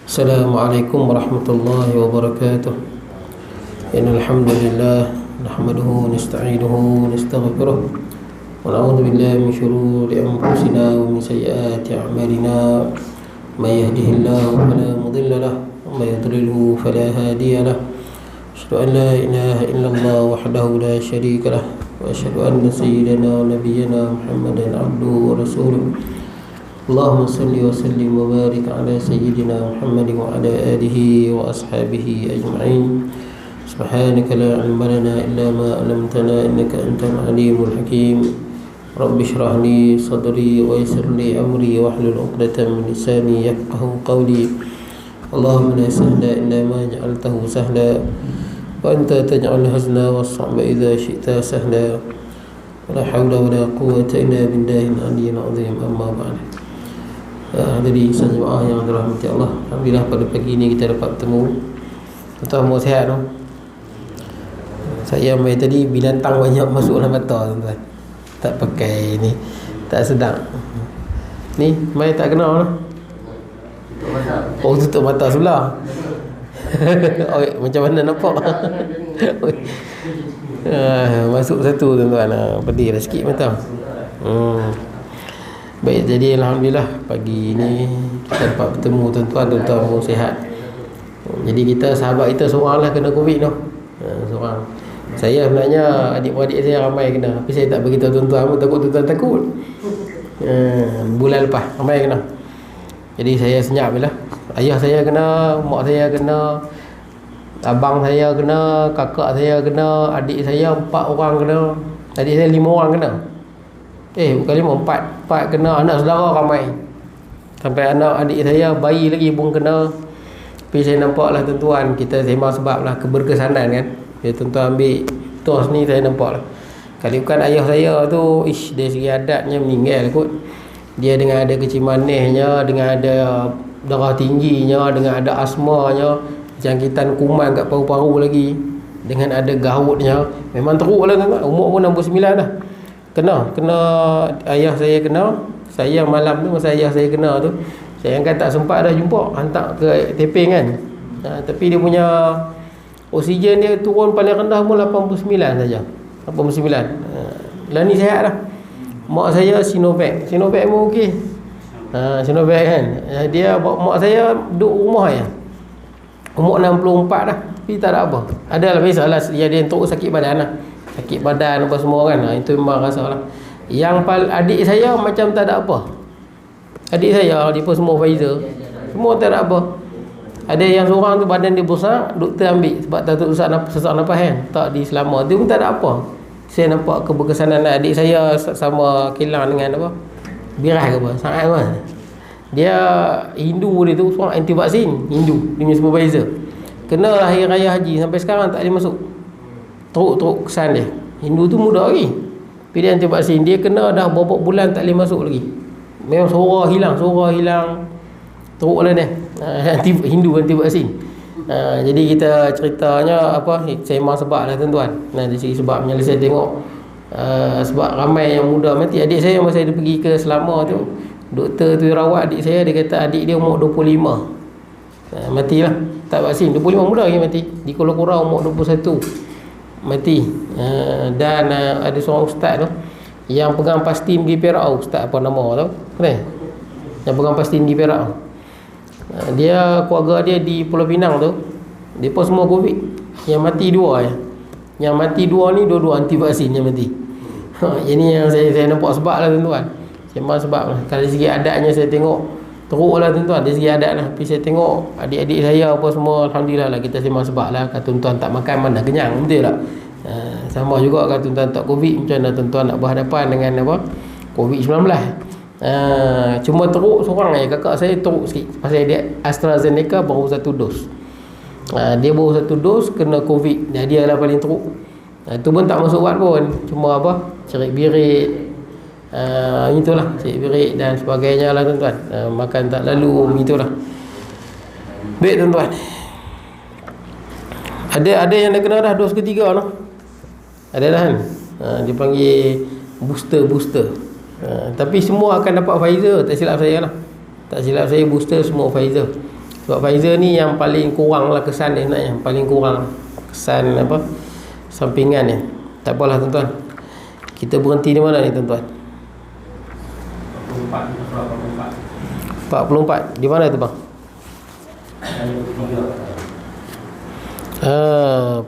Assalamualaikum warahmatullahi wabarakatuh. Innal hamdalillah nahmaduhu wa nasta'inuhu wa nastaghfiruh wa na'udzu billahi min shururi anfusina wa min sayyiati a'malina. May yahdihillahu fala mudilla lahu wa may yudlilhu fala hadiya lahu. Asyhadu an la ilaha illallah wahdahu la syarika lahu wa asyhadu anna sayyidana wa nabiyyana Muhammadan abduhu wa rasuluh. Allahumma salli wa sallim wa barik ala sayyidina Muhammad wa ala alihi wa ashabihi ajma'in. Subhanaka la ilma lana illa ma 'allamtana innaka antal alimul hakim. Rabbi shrah li sadri wa yassir li amri wa hlul 'uqdatam min lisani yafqahu qawli. Allahumma la sahla illa ma ja'altahu sahla wa anta taj'al hazna was-sa'ba idza syi'ta sahla. La hawla wa la quwwata illa billahil aliyyil 'azim. Amma ba'd. Hadirin jemaah yang dirahmati Allah, alhamdulillah pada pagi ini kita dapat bertemu. Tuan-tuan mau sihat tu? Saya mai tadi binatang banyak masuk dalam mata tuan-tuan. Tak pakai ni, tak sedap. Ni mai tak kena lah. Oh, tutup mata sebelah. Oh, macam mana nampak? Masuk satu tuan-tuan. Pedih dah sikit mata. Baik, jadi alhamdulillah pagi ini kita dapat bertemu tuan-tuan mau sihat. Jadi kita sahabat kita seorang lah kena Covid tu. Seorang. Saya sebenarnya adik-beradik saya ramai kena, tapi saya tak beritahu tuan-tuan pun, takut tuan-tuan takut. Bulan lepas ramai kena. Jadi saya senyap je lah. Ayah saya kena, mak saya kena, abang saya kena, kakak saya kena, adik saya 4 orang kena, adik saya 5 orang kena. Bukan 5, 4 kena, anak saudara ramai. Sampai anak adik saya, bayi lagi pun kena. Tapi saya nampak lah tuan-tuan, kita sembang sebab lah keberkesanan kan. Dia tuan-tuan ambil tos ni, saya nampak lah. Kalau bukan ayah saya tu, dari segi adatnya meninggal kot. Dia dengan ada kecil manisnya, dengan ada darah tingginya, dengan ada asmanya, jangkitan kuman kat paru-paru lagi, dengan ada gautnya. Memang teruk lah tuan-tuan. Umur pun 69 dah. Kena ayah saya kena. Saya malam tu masa ayah saya kena tu, saya kan tak sempat dah jumpa, hantar ke taping kan. Tapi dia punya oksigen dia turun paling rendah pun 89 saja. 89. Lah ni sihat dah. Mak saya Sinovac pun okey. Sinovac kan. Dia mak saya duduk rumah je. Umur 64 dah, tapi tak ada apa. Adalah biasalah dia teruk sakit badan lah. Sakit badan apa semua kan. Itu memang rasa lah. Yang adik saya macam tak ada apa. Adik saya dia pun semua Pfizer, semua tak ada apa. Ada yang seorang tu badan dia besar, doktor ambil sebab tak sesak nafas kan, tak diselamat. Dia pun tak ada apa. Saya nampak keberkesanan adik saya sama kilang dengan apa, Birah ke apa, sangat kan. Dia Hindu, dia tu seorang anti vaksin Hindu, dia punya semua Pfizer. Kena hari raya haji sampai sekarang tak boleh masuk. Teruk kesan dia. Hindu tu muda lagi, tapi dia anti vaksin. Dia kena dah beberapa bulan tak boleh masuk lagi. Memang suara hilang. Teruk lah dia. Hindu anti vaksin. Jadi kita ceritanya apa, sembang sebab lah tuan-tuan. Dari segi sebabnya saya tengok sebab ramai yang muda mati. Adik saya masa dia pergi ke Selama tu, doktor tu rawat adik saya, dia kata adik dia umur 25 matilah, tak vaksin. 25 muda lagi mati. Di Kuala Kurau umur 21 mati. Dan ada seorang ustaz tu yang pegang pasti di Perak. Ustaz apa nama tu kan, yang pegang pasti di Perak. Dia keluarga dia di Pulau Pinang tu, dia pun semua Covid. Yang mati 2 je. Yang mati 2 ni dua-dua anti vaksin yang mati. Ini yang saya nampak sebab lah tuan-tuan. Memang sebab lah. Kalau dari segi adatnya saya tengok teruk lah tuan-tuan, dari segi adat lah. Tapi saya tengok adik-adik saya apa semua, alhamdulillah lah, kita sembang sebab lah. Kalau tuan-tuan tak makan mana kenyang, betul tak? Sama juga kalau tuan-tuan tak Covid, macam mana tuan-tuan nak berhadapan dengan apa, Covid-19. Cuma teruk seorang je, kakak saya teruk sikit. Pasal dia AstraZeneca baru 1 dos. Dia baru 1 dos kena Covid. Dia lah paling teruk. Itu pun tak masuk ubat pun, cuma apa, cerit birit, itulah, cerit birit dan sebagainya lah tuan-tuan. Makan tak lalu, itulah. Baik tuan-tuan, ada yang dah kena dah dos ketiga lah. Ada dah kan. Dia panggil booster. Tapi semua akan dapat Pfizer, tak silap saya lah. Tak silap saya booster semua Pfizer. Sebab Pfizer ni yang paling kurang lah kesan dia nak, yang paling kurang kesan apa, sampingan ni. Tak apalah tuan-tuan, kita berhenti di mana ni tuan-tuan? 44. Di mana tu bang?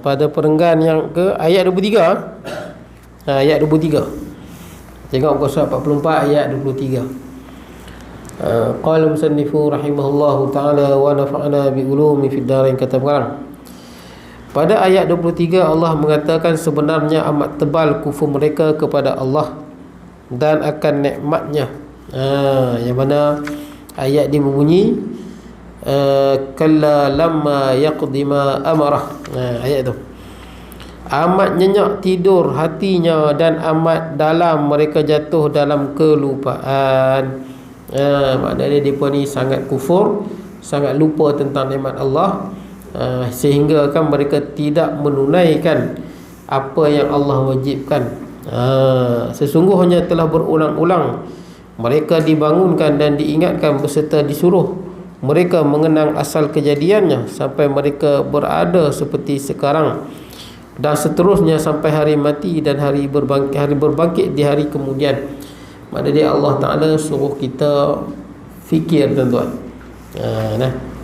Pada perenggan yang ke ayat 23. Ayat 23. Tengok muka surat 44 ayat 23. Qala musannifu rahimahullahu ta'ala wa nafa'ana bi ulumi fid darain, kata pengarang. Pada ayat 23 Allah mengatakan sebenarnya amat tebal kufur mereka kepada Allah dan akan nikmatnya. Yang mana ayat dia berbunyi kalla lamma yaqdi ma amarah. Ayat tu amat nyenyak tidur hatinya dan amat dalam mereka jatuh dalam kelupaan. Maknanya mereka ni sangat kufur, sangat lupa tentang nikmat Allah, sehingga kan mereka tidak menunaikan apa yang Allah wajibkan. Sesungguhnya telah berulang-ulang mereka dibangunkan dan diingatkan beserta disuruh mereka mengenang asal kejadiannya sampai mereka berada seperti sekarang, dan seterusnya sampai hari mati dan hari berbangkit di hari kemudian. Maknanya dia Allah Ta'ala suruh kita fikir tuan-tuan.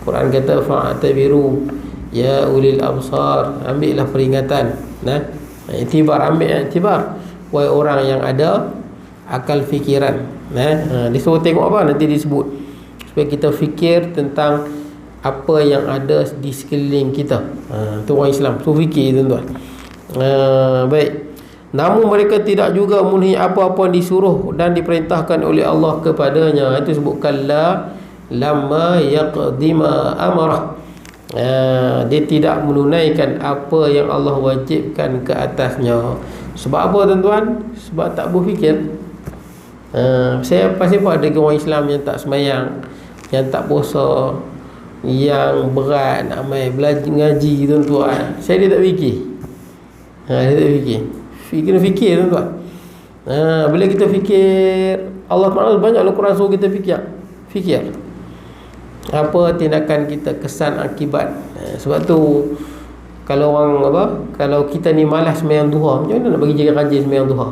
Quran kata fa'tabiru ya ulil absar, ambillah peringatan. Ambil iktibar wahai orang yang ada akal fikiran. Disuruh tengok apa? Nanti disebut supaya kita fikir tentang apa yang ada di sekeliling kita. Itu orang Islam, so fikir tuan-tuan. Baik. Namun mereka tidak juga memenuhi apa-apa yang disuruh dan diperintahkan oleh Allah kepadanya. Itu sebutkan la lamma yaqdima amarah. Dia tidak menunaikan apa yang Allah wajibkan ke atasnya. Sebab apa tuan-tuan? Sebab tak berfikir. Saya pasti apa ada orang Islam yang tak semayang, yang tak puasa, yang berat nak belajar ngaji tuan-tuan. Saya dia tak fikir. Dia tak fikir. Kena fikir tuan-tuan. Bila kita fikir, Allah Ta'ala banyak Al-Quran suruh kita fikir apa tindakan kita, kesan akibat. Sebab tu kalau kalau kita ni malas sembahyang duha, macam mana nak bagi jadi rajin sembahyang duha?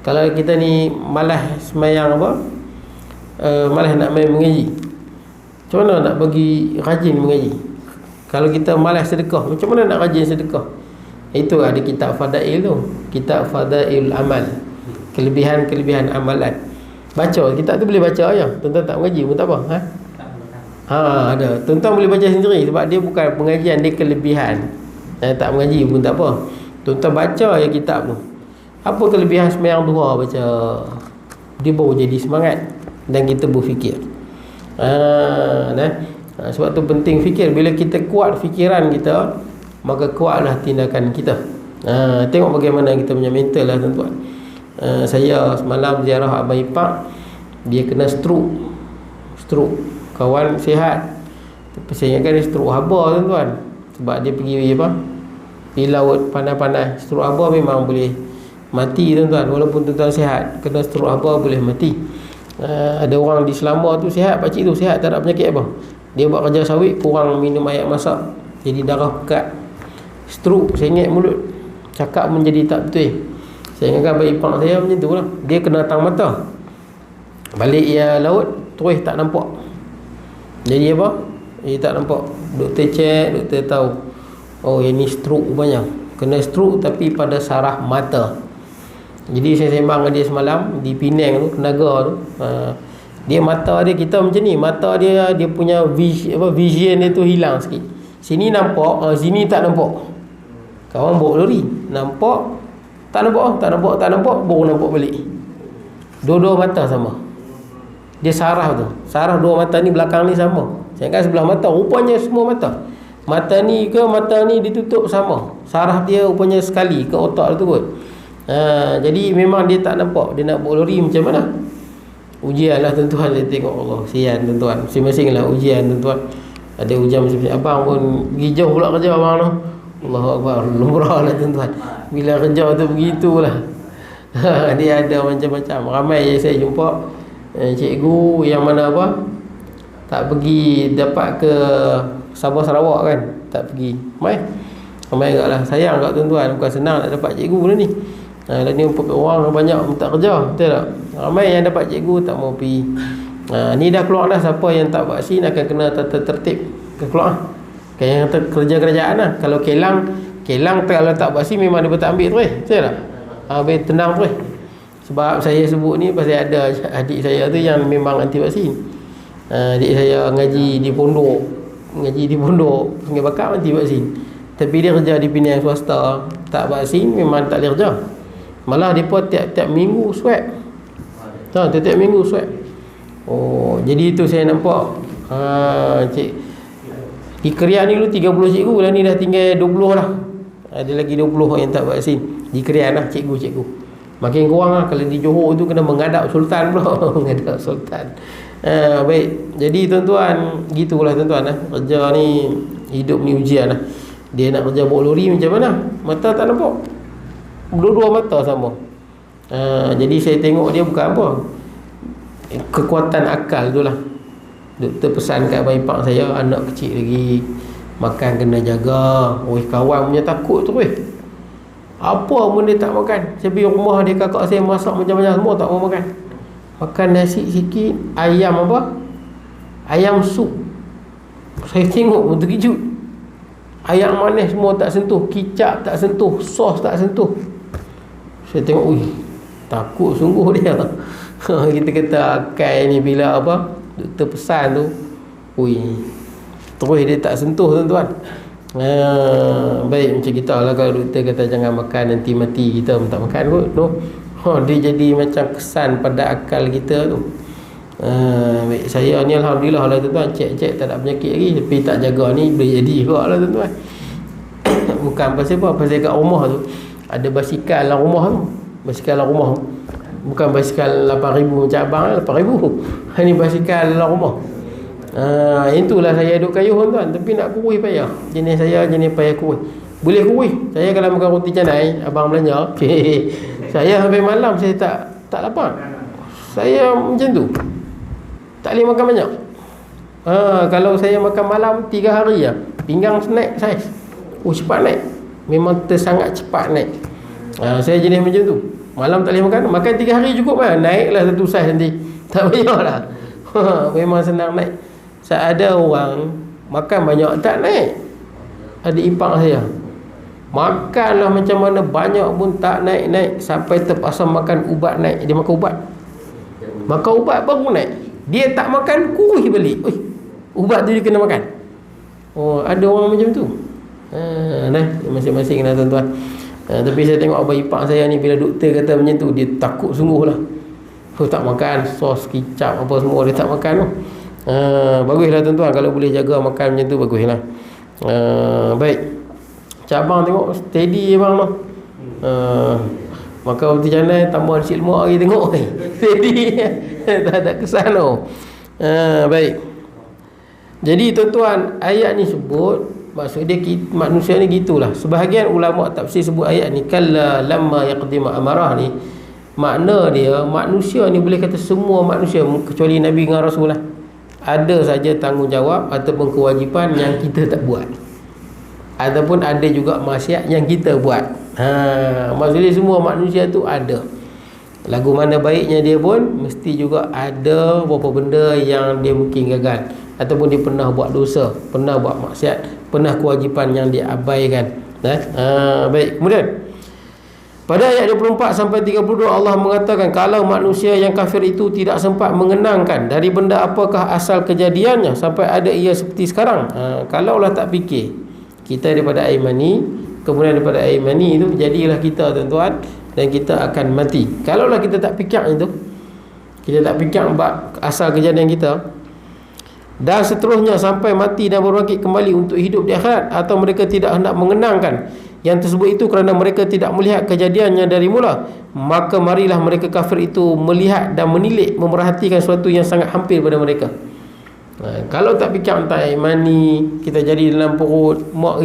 Kalau kita ni malas sembahyang malas nak main mengaji, macam mana nak bagi rajin mengaji? Kalau kita malas sedekah, macam mana nak rajin sedekah? Itu ada kitab Fadail tu, kitab Fadail Amal, kelebihan-kelebihan amalan. Baca kitab tu boleh baca ya. Tuan-tuan tak mengaji pun tak apa. Ada. Tuan-tuan boleh baca sendiri sebab dia bukan pengajian, dia kelebihan. Tak mengaji pun tak apa. Tuan-tuan baca ya kitab tu. Apa kelebihan sembahyang duha, baca. Dia baru jadi semangat dan kita berfikir. Sebab tu penting fikir. Bila kita kuat fikiran kita, maka kuatlah tindakan kita. Tengok bagaimana kita punya mental lah tuan-tuan. Saya semalam ziarah Abang Ipak, dia kena stroke. Kawan sihat, tapi saya ingatkan dia stroke haba tuan-tuan. Sebab dia pergi di laut panas-panas. Stroke haba memang boleh mati tuan-tuan. Walaupun tuan-tuan sihat, kena stroke haba boleh mati. Ada orang di Selangor tu sihat, pakcik tu sihat, tak ada penyakit apa. Dia buat kerja sawit, kurang minum air masak, jadi darah pekat, stroke, sengit mulut, cakap menjadi tak betul. Saya ingatkan Abang Ipak saya macam tu lah. Dia kena tang mata, balik laut terus tak nampak. Jadi apa? Dia tak nampak. Doktor check, doktor tahu, oh yang ni stroke rupanya. Kena stroke tapi pada saraf mata. Jadi saya sembang dengan dia semalam di Penang tu, Kenaga tu. Dia mata dia, kita macam ni, mata dia punya vision dia tu hilang sikit. Sini nampak, sini tak nampak. Kawan bawa lori, nampak, tak nampak, baru nampak balik. Dua-dua mata sama. Dia saraf tu, saraf dua mata ni belakang ni sama. Saya kan sebelah mata, rupanya semua mata. Mata ni ke mata ni ditutup sama. Saraf dia rupanya sekali ke otak tu kot. Jadi memang dia tak nampak. Dia nak bawa lori macam mana? Ujian lah tuan-tuan. Saya tengok Allah, sian tuan-tuan. Masing-masing lah ujian tuan-tuan. Ada ujian macam abang pun pergi jauh pula kerja abang tu. Allahu Akbar, lumrah lah tuan-tuan. Bila kerja tu begitulah. Dia ada macam-macam. Ramai je saya jumpa cikgu yang mana tak pergi dapat ke Sabah Sarawak kan, tak pergi. Ramai agaklah, sayang kat tuan-tuan, bukan senang nak dapat cikgu ni. Dan ni orang banyak minta kerja, betul tak? Ramai yang dapat cikgu tak mau pergi. Ni dah keluar dah, siapa yang tak vaksin akan kena tertib keluar. Yang kerja kerajaan lah. Kalau Kelang kalau tak vaksin memang dia tak ambil terus, betul tak? Habis tenang terus. Sebab saya sebut ni pasal ada adik saya tu yang memang anti vaksin. Adik saya ngaji di pondok Sungai Bakar, anti vaksin. Tapi dia kerja di Penang swasta, tak vaksin memang tak boleh kerja. Malah mereka tiap-tiap minggu swab. Tiap-tiap minggu swab. Jadi itu saya nampak di Krian ni dulu 30 cikgu, dah ni dah tinggal 20 lah. Ada lagi 20 yang tak vaksin di Krian lah, cikgu-cikgu. Makin kurang lah. Kalau di Johor tu kena menghadap Sultan pula. Menghadap Sultan. Baik. Jadi tuan-tuan, gitulah tuan-tuan lah. Kerja ni, hidup ni ujian lah. Dia nak kerja bawa lori macam mana? Mata tak nampak. Dua-dua mata sama. Jadi saya tengok dia bukan apa, kekuatan akal tu lah. Doktor pesan kat bayi pak saya, anak kecil lagi, makan kena jaga. Kawan punya takut tu apa pun dia tak makan. Saya pergi rumah dia, kakak saya masak macam-macam, semua tak mau makan. Makan nasi sikit, ayam apa? Ayam sup. Saya tengok pun terkejut. Ayam manis semua tak sentuh, kicap tak sentuh, sos tak sentuh. Saya tengok, takut sungguh dia. Kita kata akal ni bila apa, doktor pesan tu, terus dia tak sentuh tuan-tuan. Baik, macam kita lah, kalau doktor kata jangan makan nanti mati, kita pun tak makan kot tu. Dia jadi macam kesan pada akal kita tu. Baik, saya ni alhamdulillah lah tuan-tuan, cek tak ada penyakit lagi, tapi tak jaga ni boleh jadi juga lah tuan-tuan. Bukan pasal apa, pasal kat rumah tu ada basikal dalam rumah tu. Basikal dalam rumah tu bukan basikal 8,000 macam abang lah, 8,000. Ni basikal dalam rumah. Itulah saya duduk kayuh tuan-tuan. Tapi nak kuih payah. Jenis saya jenis payah kuih. Boleh kuih. Saya kalau makan roti canai, abang belanja, saya sampai malam saya tak lapar. Saya macam tu, tak boleh makan banyak. Kalau saya makan malam 3 hari lah, pinggang snack saiz. Cepat naik. Memang tersangat cepat naik. Saya jenis macam tu. Malam tak boleh makan 3 hari cukup lah. Naiklah satu saiz nanti. Tak payahlah. Memang senang naik. Saya ada orang makan banyak tak naik. Adik ipar saya makanlah macam mana banyak pun tak naik. Sampai terpaksa makan ubat naik. Dia makan ubat. Makan ubat baru naik. Dia tak makan, kuih balik. Ubat tu dia kena makan. Ada orang macam tu. Masing-masing lah tuan-tuan. Tapi saya tengok abang ipar saya ni, bila doktor kata macam tu, dia takut sungguh lah. Tak makan sos, kicap apa semua dia tak makan tu. Baguslah tuan-tuan, kalau boleh jaga makan macam tu, baguslah. Baik, cabang tengok steady abang tu. Makan roti canai tambah nasi lemak lagi, tengok steady. Tak ada kesan tu. Baik. Jadi tuan-tuan, ayat ni sebut, maksud dia manusia ni gitulah. Sebahagian ulama tafsir sebut ayat ni kalla lamma yaqdima amarah ni, makna dia manusia ni, boleh kata semua manusia kecuali Nabi dengan Rasul lah, ada saja tanggungjawab ataupun kewajipan yang kita tak buat, ataupun ada juga maksiat yang kita buat. Maksudnya semua manusia tu ada. Lagu mana baiknya dia pun mesti juga ada beberapa benda yang dia mungkin gagal, ataupun dia pernah buat dosa, pernah buat maksiat, pernah kewajipan yang dia abaikan. Baik, kemudian pada ayat 24 sampai 32 Allah mengatakan, kalau manusia yang kafir itu tidak sempat mengenangkan dari benda apakah asal kejadiannya sampai ada ia seperti sekarang. Kalaulah tak fikir kita daripada air mani, kemudian daripada air mani itu jadilah kita tuan-tuan, dan kita akan mati. Kalaulah kita tak fikir itu, kita tak fikir asal kejadian kita, dan seterusnya sampai mati dan berbangkit kembali untuk hidup di akhirat, atau mereka tidak hendak mengenangkan yang tersebut itu kerana mereka tidak melihat kejadiannya dari mula, maka marilah mereka kafir itu melihat dan menilik, memerhatikan sesuatu yang sangat hampir pada mereka. Kalau tak fikir tentang mani, kita jadi dalam perut mak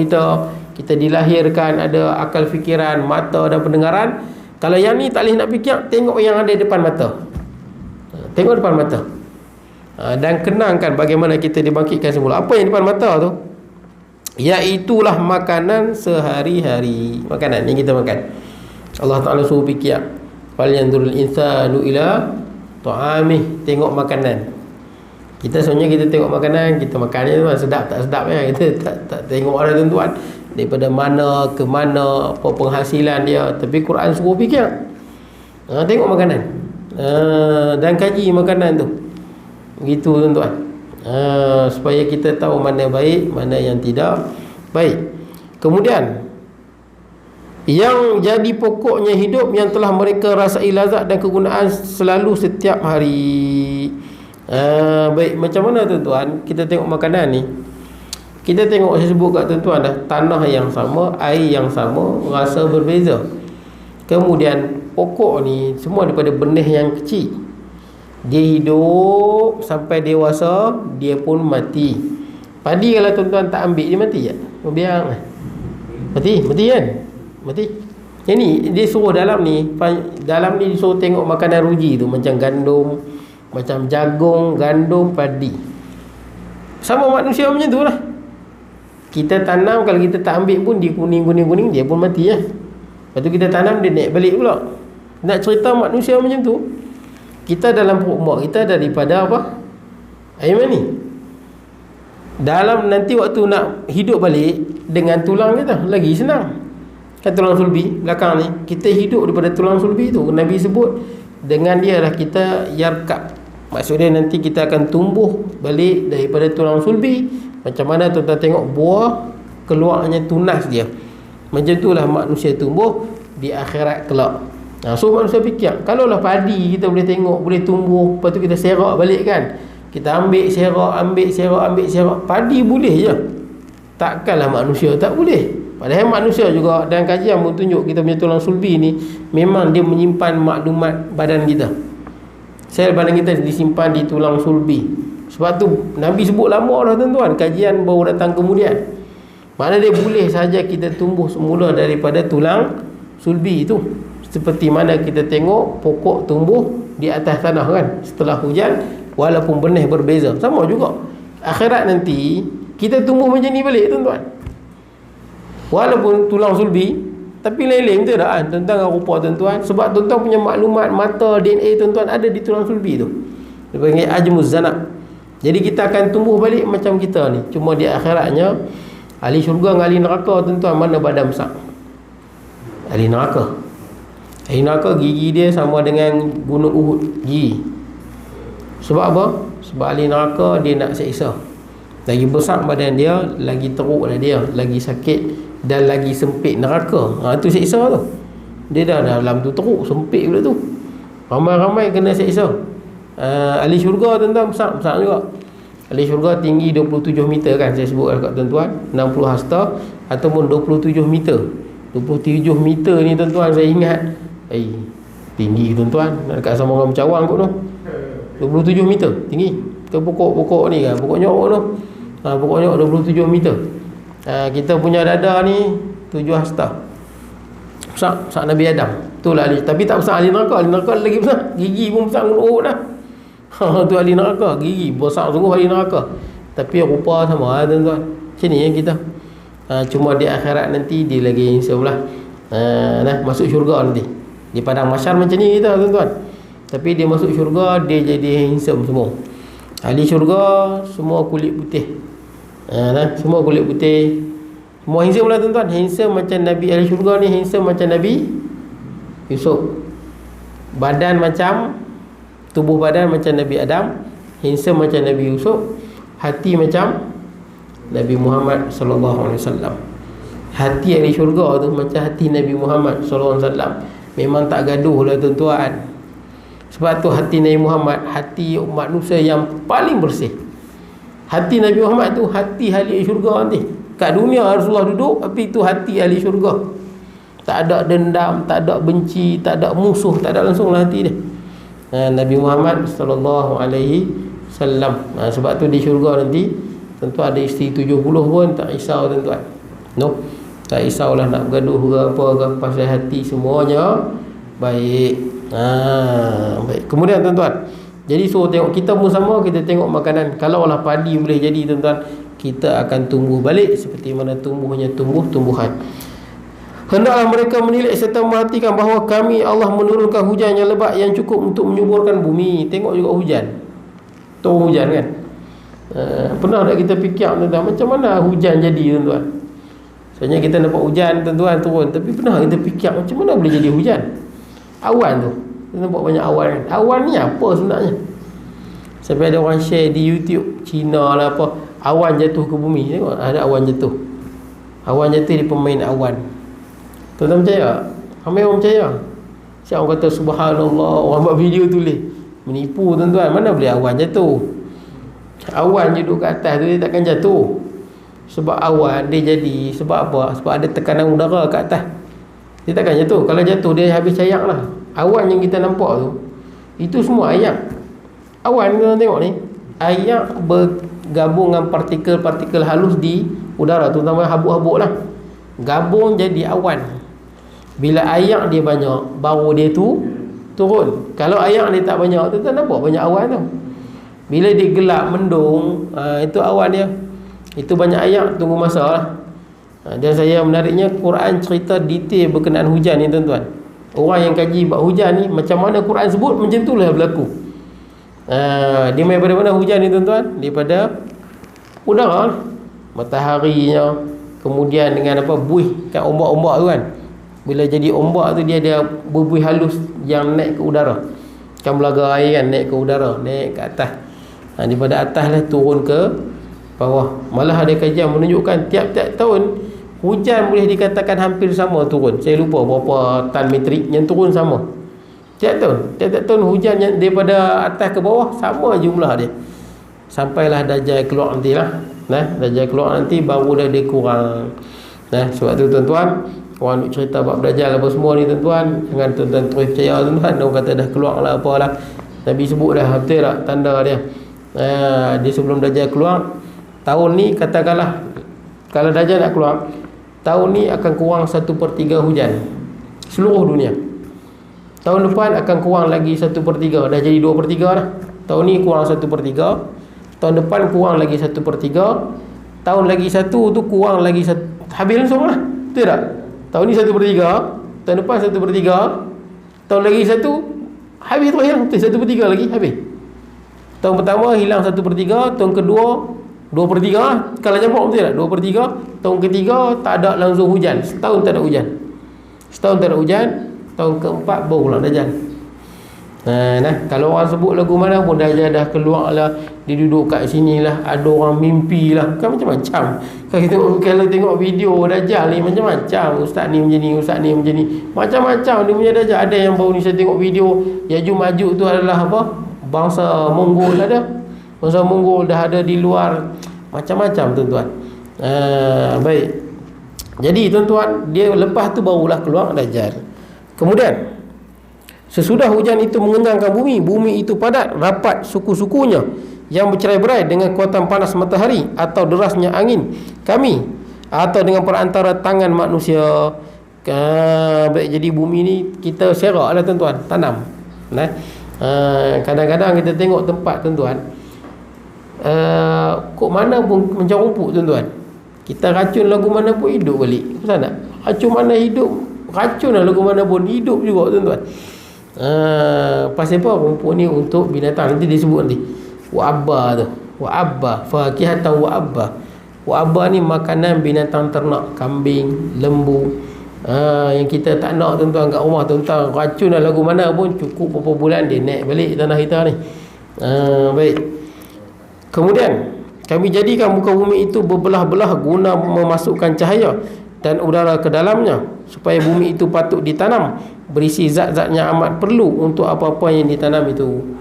kita dilahirkan ada akal fikiran, mata dan pendengaran. Kalau yang ni tak boleh nak fikir, tengok yang ada depan mata. Tengok depan mata. Dan kenangkan bagaimana kita dibangkitkan semula. Apa yang depan mata tu? Iaitulah makanan sehari-hari. Makanan yang kita makan. Allah Ta'ala suruh fikir, falyanzurul insanu ila ta'amih. Tengok makanan. Kita sebenarnya kita tengok makanan, kita makannya tu sedap tak sedap ya. Kita tak tengok ada tuan-tuan, daripada mana ke mana, apa penghasilan dia. Tapi Quran suruh fikir, tengok makanan, dan kaji makanan tu. Begitu tuan-tuan. Supaya kita tahu mana baik, mana yang tidak baik. Kemudian yang jadi pokoknya hidup, yang telah mereka rasai lazat dan kegunaan selalu setiap hari. Baik, macam mana tuan-tuan kita tengok makanan ni? Kita tengok, saya sebut kat tuan-tuan dah, tanah yang sama, air yang sama, rasa berbeza. Kemudian pokok ni semua daripada benih yang kecil. Dia hidup sampai dewasa, dia pun mati. Padi kalau tuan-tuan tak ambil, dia mati tak? Biar mati kan? Mati. Yang ni dia suruh dalam ni disuruh tengok makanan ruji tu, macam gandum, macam jagung, gandum, padi. Sama manusia macam tu lah. Kita tanam, kalau kita tak ambil pun dia kuning, dia pun mati lah. Lepas tu kita tanam, dia naik balik pula. Nak cerita manusia macam tu, kita dalam perut mak kita daripada apa? Air mani. Dalam nanti waktu nak hidup balik dengan tulang kita, lagi senang. Kan tulang sulbi belakang ni, kita hidup daripada tulang sulbi tu. Nabi sebut dengan dia lah kita yarkab. Maksudnya nanti kita akan tumbuh balik daripada tulang sulbi. Macam mana tuan-tuan tengok buah keluarnya tunas dia, macam itulah manusia tumbuh di akhirat kelak. So manusia fikir, kalaulah padi kita boleh tengok, boleh tumbuh, lepas tu kita serak balik kan, kita ambil serak. Padi boleh je, takkanlah manusia tak boleh. Padahal manusia juga, dan kajian pun tunjuk kita punya tulang sulbi ni memang dia menyimpan maklumat badan kita. Sel badan kita disimpan di tulang sulbi. Sebab tu Nabi sebut lama dah tuan-tuan, kajian baru datang kemudian. Mana dia boleh saja kita tumbuh semula daripada tulang sulbi itu. Seperti mana kita tengok pokok tumbuh di atas tanah kan, setelah hujan, walaupun benih berbeza. Sama juga akhirat nanti kita tumbuh macam ni balik tuan-tuan. Walaupun tulang sulbi, tapi lain-lain betul tak kan tentang rupa tuan-tuan. Sebab tuan-tuan punya maklumat mata, DNA tuan-tuan ada di tulang sulbi tu. Dia panggil ajmuz zanab. Jadi kita akan tumbuh balik macam kita ni. Cuma di akhiratnya, ahli syurga dengan ahli neraka tuan-tuan, mana badan besar? Ahli neraka. Ahli neraka gigi dia sama dengan gunung Uhud gigi. Sebab apa? Sebab ahli neraka dia nak seksa. Lagi besar badan dia, lagi teruklah dia, lagi sakit dan lagi sempit neraka. Tu seksa tu. Dia dah dalam tu teruk, sempit pula tu. Ramai-ramai kena seksa. Ahli syurga tuan-tuan besar juga. Ahli syurga tinggi 27 meter kan, saya sebut kat tuan-tuan, 60 hasta ataupun 27 meter. 27 meter ni tuan-tuan, saya ingat tinggi tuan-tuan, dekat sama orang Mencawang kot tu. 27 meter tinggi. Ke pokok-pokok ni kan, pokok nyok tu. Pokok nyok 27 meter. Kita punya dada ni 7 hasta. Besar Nabi Adam. Itulah ahli, tapi tak besar ahli neraka. Ahli neraka lagi besar. Gigi pun besar urut dah. Tu ahli neraka, gigi besar sungguh ahli neraka. Tapi rupa sama tuan-tuan. Macam ni kita. Cuma di akhirat nanti dia lagi insyaAllah masuk syurga nanti. Di padang mahsyar macam ni kita tuan-tuan. Tapi dia masuk syurga, dia jadi handsome semua. Ahli syurga semua kulit putih. Semua kulit putih. Semua handsome lah tuan-tuan. Handsome macam Nabi, ahli syurga ni handsome macam Nabi Yusuf. Badan macam, tubuh badan macam Nabi Adam, handsome macam Nabi Yusuf. Hati macam Nabi Muhammad sallallahu alaihi wasallam. Hati ahli syurga tu macam hati Nabi Muhammad sallallahu alaihi wasallam. Memang tak gaduh lah tuan-tuan. Sebab tu hati Nabi Muhammad, hati manusia yang paling bersih. Hati Nabi Muhammad tu hati ahli syurga nanti. Kat dunia Rasulullah duduk, tapi itu hati ahli syurga. Tak ada dendam, tak ada benci, tak ada musuh, tak ada langsung lah hati dia. Nabi Muhammad sallallahu alaihi wasallam. Sebab tu di syurga nanti tentu ada isteri 70 pun tak risau tuan-tuan. No. Tak risaulah nak bergaduh ke apa ke, pasal hati semuanya baik. Baik. Kemudian tuan-tuan, Jadi suruh tengok, kita pun sama, kita tengok makanan. Kalau lah padi boleh jadi tuan-tuan, kita akan tumbuh balik seperti mana tumbuhnya tumbuh-tumbuhan. Hendaklah mereka menilik serta memperhatikan bahawa kami Allah menurunkan hujan yang lebat yang cukup untuk menyuburkan bumi. Tengok juga hujan, turun hujan kan. Pernah tak kita fikir tuan-tuan, macam mana hujan jadi tuan-tuan? Sebenarnya kita nampak hujan tuan-tuan turun, tapi pernah kita fikir macam mana boleh jadi hujan? Awan tu, kita nampak banyak awan kan? Awan ni apa sebenarnya? Sampai ada orang share di YouTube Cina lah apa, awan jatuh ke bumi. Tengok ada awan jatuh. Awan jatuh di pemain awan. Tuan-tuan percaya? Ramai orang percaya. Siapa orang kata subhanallah, orang buat video tulis. Menipu tuan-tuan, mana boleh awan jatuh? Awan je duduk kat atas tu, dia takkan jatuh. Sebab awan dia jadi, sebab apa? Sebab ada tekanan udara kat atas. Dia takkan jatuh. Kalau jatuh dia habis cayak lah. Awan yang kita nampak tu, itu semua ayak. Awan kita tengok ni, ayak bergabung dengan partikel-partikel halus di udara, terutama habuk-habuk lah, gabung jadi awan. Bila ayak dia banyak, baru dia tu turun. Kalau ayak dia tak banyak, tu nampak banyak awan tu. Bila dia gelap mendung, itu awan dia. Itu banyak ayak, tunggu masa lah. Dan saya menariknya, Quran cerita detail berkenaan hujan ni tuan-tuan. Orang yang kaji bab hujan ni, macam mana Quran sebut, macam itulah berlaku. Dia main daripada mana hujan ni tuan-tuan? Daripada udara, mataharinya, kemudian dengan apa, buih kat ombak-ombak tu kan. Bila jadi ombak tu, dia ada berbuih halus yang naik ke udara. Kan belaga air kan, naik ke udara, naik ke atas. Daripada atas lah turun ke bawah. Malah ada kajian menunjukkan tiap-tiap tahun hujan boleh dikatakan hampir sama turun. Saya lupa berapa tan metrik yang turun sama. Tiap-tiap tahun hujan yang daripada atas ke bawah sama jumlah dia. Sampailah Dajjal keluar nanti lah. Dajjal keluar nanti baru dah dia kurang. Sebab tu tuan-tuan, orang nak cerita bab Dajjal apa semua ni tuan-tuan, jangan tuan-tuan terus percaya tuan-tuan. Orang kata dah keluar lah apalah. Nabi sebut dah, betul tak tanda dia. Dia sebelum Dajjal keluar, tahun ni katakanlah, kalau Dajjal nak keluar, tahun ni akan kurang 1/3 hujan seluruh dunia. Tahun depan akan kurang lagi 1/3, dah jadi 2/3 dah. Tahun ni kurang 1/3, tahun depan kurang lagi 1/3, tahun lagi satu tu kurang lagi habis langsung lah, betul tak? Tahun ni 1/3, tahun depan 1/3, tahun lagi satu habis terus hilang, 1/3 lagi habis. Tahun pertama hilang 1/3, tahun kedua 2/3 lah. Kalau jemput betul tak? 2/3. Tahun ketiga tak ada langsung hujan, setahun tak ada hujan. Setahun tak ada hujan. Tahun keempat barulah Dajjal. Kalau orang sebut lagu mana pun Dajjal dah keluar lah, dia duduk kat sini lah, ada orang mimpi lah, kan macam-macam. Kalau tengok video Dajjal ni macam-macam. Ustaz ni macam ni, ustaz ni macam ni, macam-macam dia punya Dajjal. Ada yang baru ni saya tengok video Yajuj Majuj tu adalah apa, bangsa Mongol ada. Bangsa Mongol dah ada di luar. Macam-macam tuan-tuan. Baik. Jadi tuan-tuan, dia lepas tu barulah keluar Dajjal. Kemudian sesudah hujan itu mengenyangkan bumi, bumi itu padat, rapat suku-sukunya yang bercerai-berai dengan kekuatan panas matahari atau derasnya angin kami, atau dengan perantara tangan manusia. Baik, jadi bumi ni kita serak lah tuan-tuan, tanam. Kadang-kadang kita tengok tempat tuan-tuan, kok mana pun macam rumput tuan-tuan, kita racun lagu mana pun hidup balik. Betul tak? Racun mana hidup, racun lah lagu mana pun hidup juga tuan-tuan. Pasal apa? Rumput ni untuk binatang. Nanti dia sebut nanti wa'abba tu, wa'abba fakihatan wa'abba. Wa'abba ni makanan binatang ternak, kambing, lembu. Yang kita tak nak tuan-tuan kat rumah tuan-tuan, racun lah lagu mana pun, cukup beberapa bulan dia naik balik tanah kita ni. Baik. Kemudian kami jadikan muka bumi itu berbelah-belah guna memasukkan cahaya dan udara ke dalamnya, supaya bumi itu patut ditanam, berisi zat-zat yang amat perlu untuk apa-apa yang ditanam itu.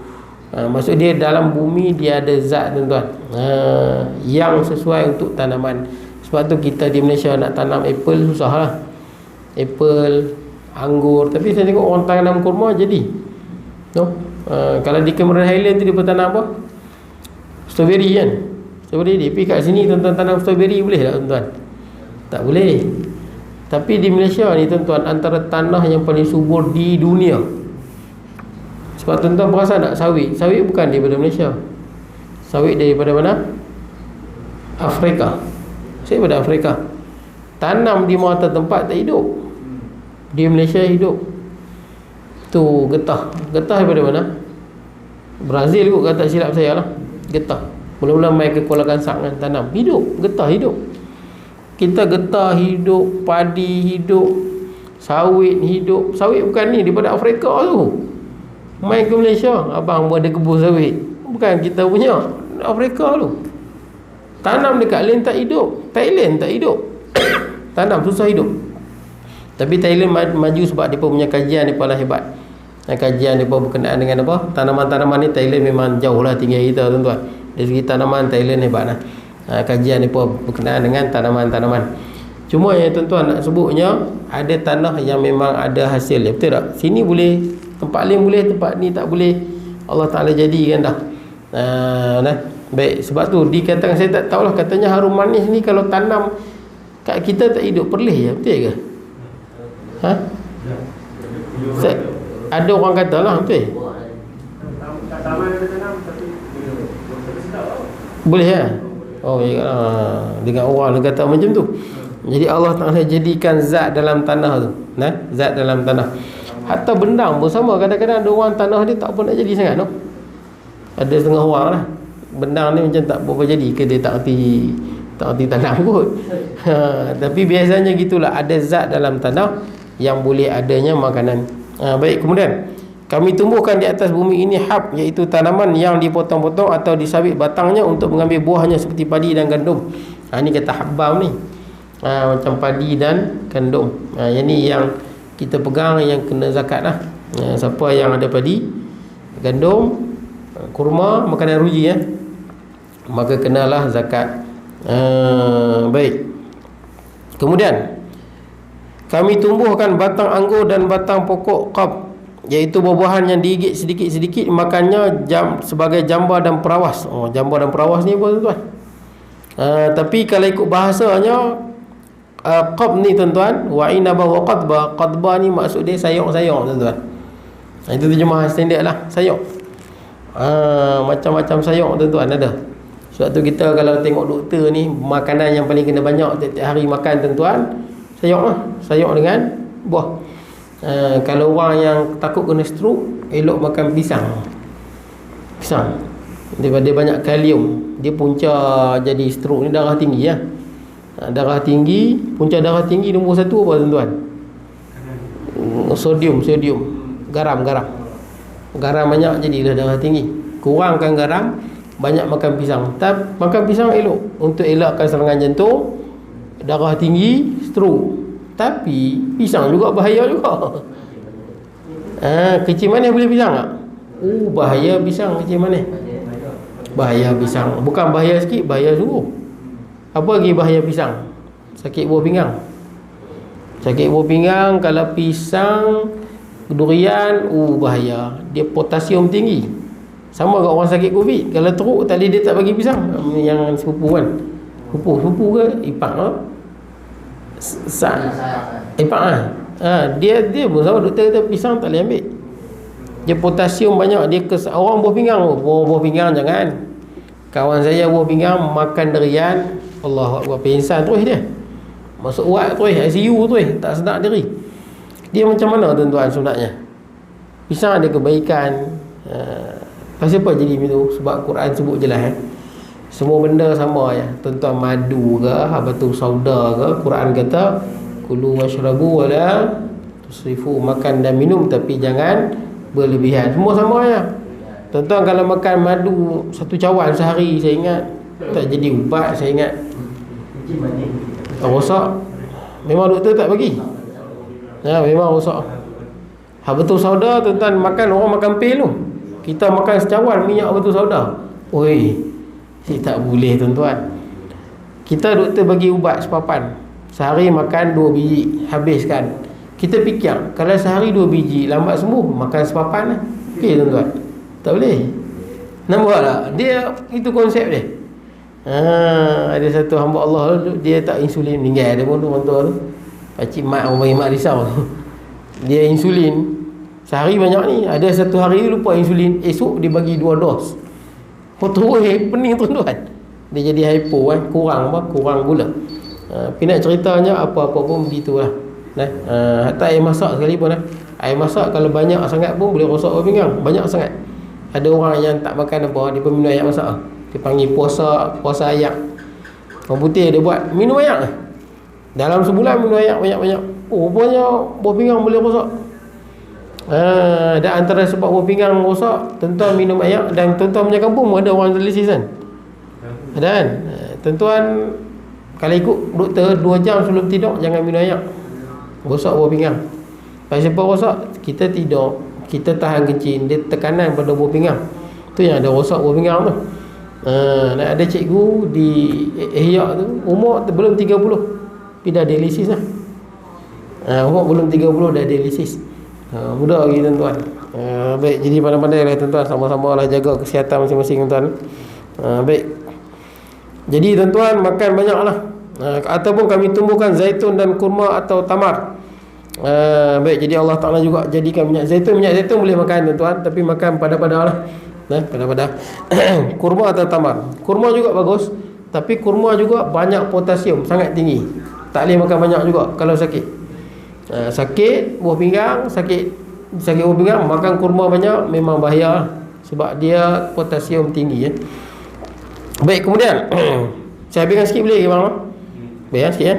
Maksud dia dalam bumi dia ada zat tuan-tuan, yang sesuai untuk tanaman. Sebab tu kita di Malaysia nak tanam apple susah lah. Apple, anggur. Tapi saya tengok orang tanam kurma jadi. Kalau di Cameron Highland tu dia bertanam apa? Strawberry kan. Strawberry dia. Tapi kat sini tuan-tuan tanam strawberry boleh tak tuan-tuan? Tak boleh. Tapi di Malaysia ni tuan-tuan, antara tanah yang paling subur di dunia. Sebab tuan-tuan perasan tak, sawit bukan daripada Malaysia. Sawit daripada mana? Afrika. Sawit daripada Afrika. Tanam di mata tempat tak hidup. Di Malaysia hidup. Tu getah. Getah daripada mana? Brazil kot, kata silap saya lah. Getah. Mula-mula main ke Kuala Kangsang kan, tanam. Hidup. Getah hidup. Kita getah hidup, padi hidup, sawit hidup. Sawit bukan ni, daripada Afrika tu. Main ke Malaysia, abang buat ada kebun sawit. Bukan kita punya, Afrika tu. Tanam dekat lain tak hidup. Thailand tak hidup. Tanam susah hidup. Tapi Thailand maju sebab dia punya kajian dia lah hebat. Kajian dia berkenaan dengan apa? Tanaman-tanaman ni Thailand memang jauh lah tinggi kita tuan-tuan. Dari segi tanaman Thailand hebat lah. Kajian dia berkenaan dengan tanaman-tanaman. Cuma yang tuan-tuan nak sebutnya, ada tanah yang memang ada hasil dia. Betul tak? Sini boleh, tempat lain boleh, tempat ni tak boleh. Allah Ta'ala jadikan dah. Baik, sebab tu dikatakan, saya tak tahulah, katanya harum manis ni kalau tanam kat kita tak hidup, perlih je. Betul ke? Ada orang kata lah, betul? Boleh ya? Oh ya, dengan orang dia kata macam tu. Jadi Allah Ta'ala jadikan zat dalam tanah tu, zat dalam tanah. Hatta bendang pun sama. Kadang-kadang ada orang tanah dia tak pun nak jadi sangat tu. Ada setengah orang lah, bendang ni macam tak berapa jadi ke, dia tak erti tanam kot. Tapi biasanya gitulah, ada zat dalam tanah yang boleh adanya makanan. Baik, kemudian kami tumbuhkan di atas bumi ini hab, iaitu tanaman yang dipotong-potong atau disabit batangnya untuk mengambil buahnya seperti padi dan gandum. Ini kata habbam ni, macam padi dan gandum. Yang ni yang kita pegang, yang kena zakat lah. Siapa yang ada padi, gandum, kurma, makanan ruji maka kenalah zakat. Baik, kemudian kami tumbuhkan batang anggur dan batang pokok qab, iaitu buah-buahan yang digigit sedikit-sedikit, makannya sebagai jambar dan perawas. Jambar dan perawas ni apa tuan-tuan? Tapi kalau ikut bahasanya, qab ni tuan-tuan, wa inaba wa qadba. Qadba ni maksud dia sayur-sayur tuan-tuan. Itu terjemahan standard lah, sayur. Macam-macam sayur tuan-tuan ada. Sebab tu kita kalau tengok doktor ni, makanan yang paling kena banyak tiap-tiap hari makan tuan-tuan, sayur lah. Sayur dengan buah. Kalau orang yang takut kena stroke, elok makan pisang. Daripada banyak kalium. Dia punca jadi stroke ni darah tinggi ya. Darah tinggi, punca darah tinggi nombor 1 apa tuan-tuan? Sodium. Garam banyak jadilah darah tinggi. Kurangkan garam, banyak makan pisang. Makan pisang elok untuk elakkan serangan jantung, darah tinggi, stroke. Tapi pisang juga bahaya juga. Kecil manis boleh pisang tak? Bahaya pisang kecil manis. Bahaya pisang. Bukan bahaya sikit, bahaya sungguh. Apa lagi bahaya pisang? Sakit buah pinggang. Sakit buah pinggang. Kalau pisang, durian, bahaya. Dia potasium tinggi. Sama dengan orang sakit COVID. Kalau teruk, tadi dia tak bagi pisang. Yang sepupu kan, Sepupu ke Ipak lah, Ipak lah. Dia pun sama, doktor kata pisang tak boleh ambil. Dia potasium banyak. Dia orang buah pinggang. Buah pinggang jangan. Kawan saya buah pinggang makan durian, Allah Akbar, pingsan terus dia. Masuk wad terus, ICU terus, tak sedar diri. Dia macam mana tuan-tuan sebenarnya? Pisang ada kebaikan. Pasal apa jadi begitu? Sebab Quran sebut jelas semua benda sama ya. Tuan-tuan, madu ke, batu sauda ke, Quran kata kulu washrabu wala tusrifu, makan dan minum tapi jangan berlebihan. Semua sama ya. Tuan-tuan kalau makan madu 1 cawan sehari, saya ingat tak jadi ubat, saya ingat rosak. Memang doktor tak bagi. Memang rosak. Batu sauda tuan-tuan, makan orang makan pil tu. Kita makan secawan minyak batu sauda. Tak boleh tuan-tuan. Kita doktor bagi ubat sepapan, sehari makan 2 biji, habiskan. Kita fikir kalau sehari 2 biji lambat sembuh, makan sepapan lah. Okey tuan-tuan, tak boleh. Nampak tak? Dia itu konsep dia. Ada satu hamba Allah dia tak insulin, meninggal dia pun tu orang tua tu. Pakcik mak, orang panggil mak risau tu. Dia insulin Sehari banyak ni. Ada satu hari lupa insulin, esok dia bagi 2 dos. Terus pening tuan-tuan. Dia jadi hypo kan, kurang gula. Tapi nak ceritanya apa-apa pun begitulah. Hatta air masak sekalipun air masak kalau banyak sangat pun boleh rosak buah pinggang. Banyak sangat. Ada orang yang tak makan apa, dia pun minum air masak. Dia panggil puasa ayak. Orang putih dia buat minum ayak. Dalam sebulan minum ayak banyak-banyak. Rupanya buah pinggang boleh rosak. Dan antara sebab buah pinggang rosak, tuan-tuan minum ayak. Dan tuan-tuan punya kampung ada orang dialisis kan? Ada kan? Tuan-tuan kalau ikut doktor 2 jam sebelum tidur jangan minum ayak. Rosak buah pinggang. Pasal apa rosak? Kita tidur, kita tahan kencing, dia tekanan pada buah pinggang. Tu yang ada rosak buah pinggang tu. Dan ada cikgu di Ihya tu umur belum 30 tapi dah dialisis lah. Umur belum 30 dah dialisis. Mudah lagi tuan-tuan. Baik, jadi pandai-pandai lah tuan-tuan, sama-sama lah jaga kesihatan masing-masing tuan-tuan. Baik. Jadi tuan-tuan makan banyak lah. Ataupun kami tumbuhkan zaitun dan kurma atau tamar. Baik, jadi Allah Ta'ala juga jadikan minyak zaitun boleh makan tuan-tuan, tapi makan pada-pada lah. Pada-pada. Kurma atau tamar. Kurma juga bagus, tapi kurma juga banyak potasium, sangat tinggi. Tak boleh makan banyak juga kalau sakit. Sakit buah pinggang, sakit buah pinggang, makan kurma banyak memang bahaya sebab dia potasium tinggi. Baik, kemudian saya habiskan sikit boleh ke bang? Baik sikit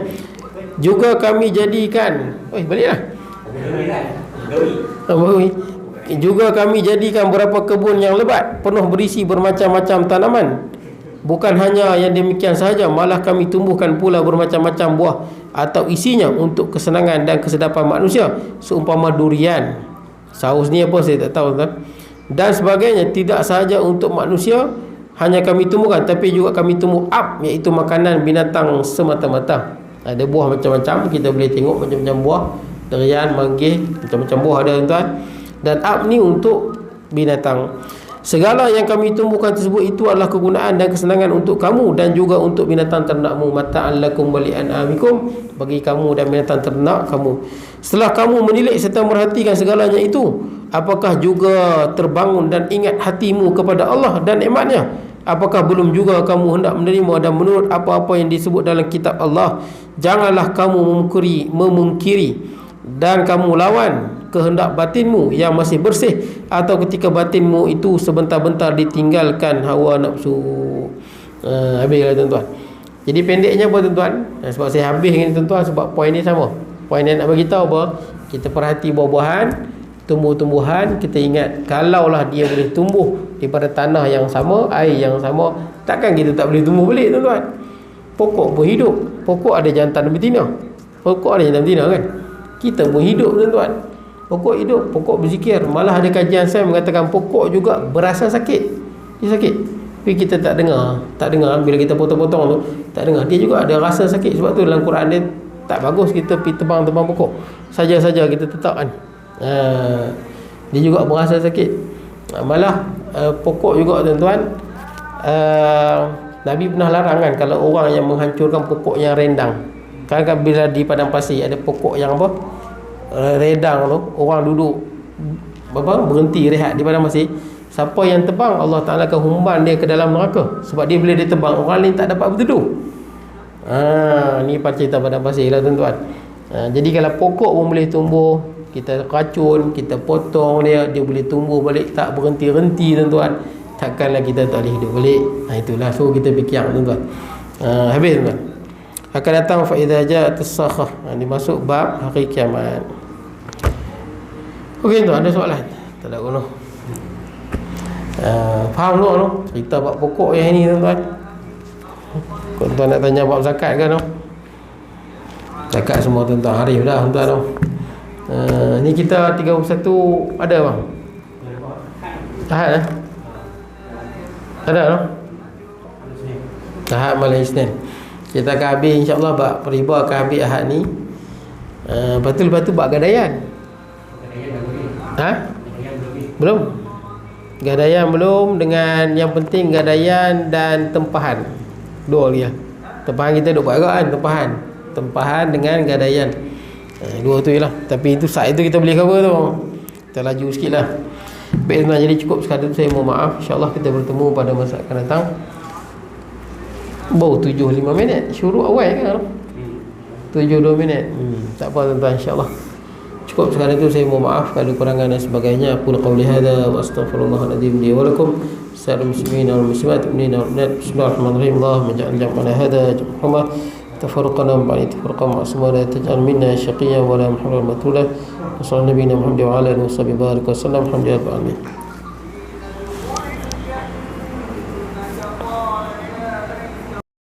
Juga kami jadikan baliklah. Juga kami jadikan beberapa kebun yang lebat, penuh berisi bermacam-macam tanaman. Bukan hanya yang demikian sahaja, malah kami tumbuhkan pula bermacam-macam buah atau isinya untuk kesenangan dan kesedapan manusia, seumpama durian. Saus ni apa saya tak tahu tuan. Dan sebagainya. Tidak sahaja untuk manusia hanya kami tumbuhkan, tapi juga kami tumbuh iaitu makanan binatang semata-mata. Ada buah macam-macam, kita boleh tengok macam-macam buah, durian, manggis, macam-macam buah ada tuan. Dan ni untuk binatang. Segala yang kami tumbuhkan tersebut itu adalah kegunaan dan kesenangan untuk kamu dan juga untuk binatang ternakmu. Mata'an lakum wa li'an'amikum, bagi kamu dan binatang ternak kamu. Setelah kamu menilik serta merhatikan segalanya itu, apakah juga terbangun dan ingat hatimu kepada Allah dan nikmat-Nya? Apakah belum juga kamu hendak menerima dan menurut apa-apa yang disebut dalam kitab Allah? Janganlah kamu memungkiri dan kamu lawan kehendak batinmu yang masih bersih, atau ketika batinmu itu sebentar-bentar ditinggalkan hawa nafsu. Habislah tuan-tuan. Jadi pendeknya apa tuan-tuan? Sebab saya habis ni tuan-tuan, sebab poin ni sama. Poin yang nak bagi tahu apa? Kita perhati buah-buahan, tumbuh-tumbuhan, kita ingat kalaulah dia boleh tumbuh daripada tanah yang sama, air yang sama, takkan kita tak boleh tumbuh balik tuan-tuan. Pokok pun hidup. Pokok ada jantan dan betina. Pokok ada jantan betina kan? Kita pun hidup tuan-tuan. Pokok hidup, pokok berzikir. Malah ada kajian saya mengatakan pokok juga berasa sakit. Dia sakit, tapi kita tak dengar. Bila kita potong-potong tu, tak dengar. Dia juga ada rasa sakit. Sebab tu dalam Quran dia tak bagus kita pergi tebang-tebang pokok. Saja-saja kita letakkan. Dia juga berasa sakit. Malah pokok juga tuan-tuan, Nabi pernah larang kan, kalau orang yang menghancurkan pokok yang rendang. Kan bila di padang pasir ada pokok yang apa, redang tu, orang duduk berhenti rehat di padang pasir, siapa yang tebang Allah Ta'ala akan humban dia ke dalam neraka. Sebab dia bila dia tebang, orang lain tak dapat berteduh. Ni cerita padang pasir lah tuan-tuan. Jadi kalau pokok pun boleh tumbuh, kita racun, kita potong dia boleh tumbuh balik, tak berhenti-henti tuan-tuan, takkanlah kita tak boleh hidup balik. Itulah, so kita fikir tuan-tuan. Habis tuan-tuan. Akan datang fa'idha ja'atis sakhah, dimasuk bab hari kiamat. Okey tuan, ada soalan? Tak ada guna. Faham tu cerita bab pokok yang ini tuan-tuan. Tuan-tuan nak tanya bab zakat kan? Zakat semua tuan-tuan arif dah tuan-tuan. Ni kita 31 ada bang? Ahad ada no? Ahad malam Isnin. Kita akan habis insya-Allah bab riba akan habis Ahad ni. Lepas tu bab gadaian. Belum. Gadaian belum, dengan yang penting gadaian dan tempahan. Dua lagi lah. Tempahan kita duk buat agak kan, tempahan dengan gadaian. Dua tu je lah. Tapi itu saat itu kita beli cover tu. kita laju sikit lah. Baik, jadi cukup sekadar saya mohon maaf. InsyaAllah kita bertemu pada masa akan datang. Baru 7.5 minit. Syuruk awal kan? 7.2 minit. Tak apa tuan-tuan, insyaAllah. Cukup sekadar itu saya mohon maaf kalau kurangan dan sebagainya. Aku qauli hadza wa astaghfirullahaladzim li wa lakum. Assalamu muslimin wal muslimat, mu'minina wal mu'minat. Bismillahirrahmanirrahim. Allahumma ja'al jam'ana hadza jam'an تفرقنا من بعد تفرقا معصوما لا تجعل منا شقيا ولا محروما مقتولا وصلى نبينا محمد وعلى اله وصحبه وبارك وسلم الحمد لله رب العالمين.